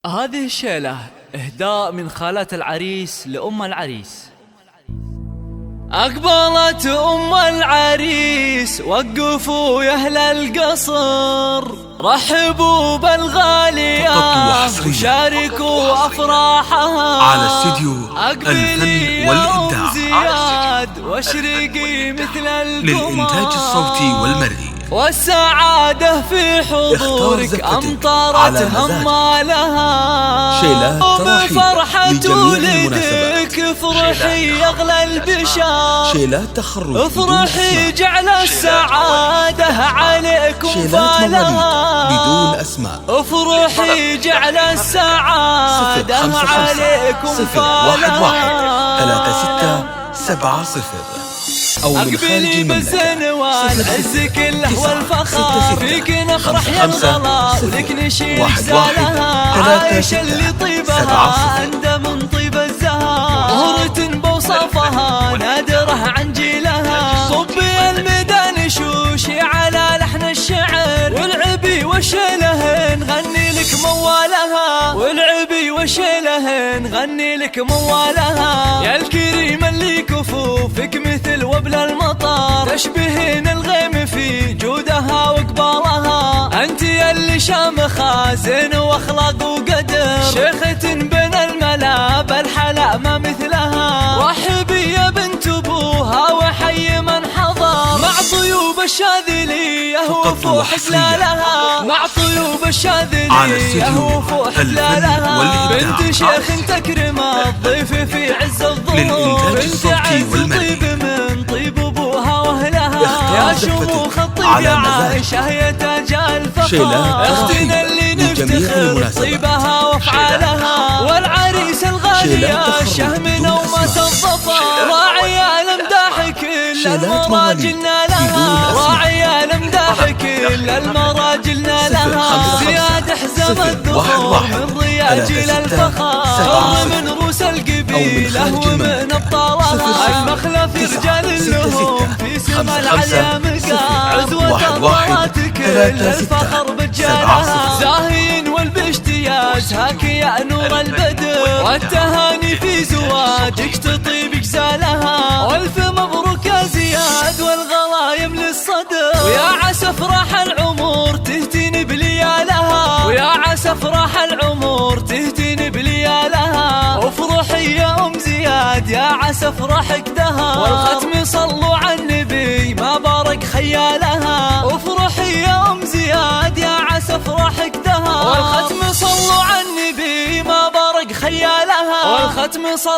هذه الشيلة إهداء من خالات العريس لأم العريس. أقبلت أم العريس وقفوا يا أهل القصر، رحبوا بالغالية وشاركوا أفراحها على استديو الفن والإبداع زياد واشرقي مثل القمر للإنتاج الصوتي والمرئي، والسعادة في حضورك أمطرت همالها. شيلات تراحيب لجميع المناسبات، افرحي أغلى البشار، شيلات تخرج افرحي جعل السعادة عليكم فالها، بدون أسماء افرحي جعل السعادة عليكم فالها. 3670 أو من خارج المملكة. والعز كله والفخار فيك نفرح يا الغلا ولك نشيل زالها. عايش اللي طيبها عند من طيب الزهار، مهرة بوصفها نادرة عن جيلها. صبي الميدان شوشي على لحن الشعر، والعبي وشيله نغني لك موالها، والعبي وشيله نغني لك موالها. يا الكريم اللي كفوفك مثل وبل المطر، تشبهين الغيم في جودها وقبالها. انت اللي شامخة زين واخلاق وقدر، شيخة بين الملا بالحلا ما مثلها. رحبي يا بنت ابوها وحي من حضر، مع طيوب الشاذلية وفوح حلالها، مع طيوب الشاذلية وفوح حلالها. بنت شيخ تكرم الضيف في عز الظهور، بنت عز طيب من طيب ابوها واهلها. يا شموخ الطيب يا عائشة يا تاج الفخار، اختنا اللي نفتخر طيبها وافعالها. والعريس الغالية شهمنا وما الظفر، راعي الامداح كل المراجلنا لها، راعي الامداح كل المراجلنا لها. زياد حزم الذخور من رياجل الفخار، من روس القبيلة ومن ابطالها. المخلف رجال اللهم في سما العليا مقام، عزوة الضوات كل الفخر بجالها. زاهين والباشتياج هاك يا نور البدر، والتهاني في زواجك تطيب جزالها. والف مبروك يا زياد والغلايم للصدر، ويا عسى افراح العمر تهتين بليالها، ويا عسى افراح العمر تهتين بليالها. افرحي يا ام زياد يا عسى افرحك دها، والختم صلوا على النبي ما بارك خيالها. افرحي يا ام زياد يا عسى افرحك دها، والختم صلوا على النبي ما بارك خيالها، والختم صلوا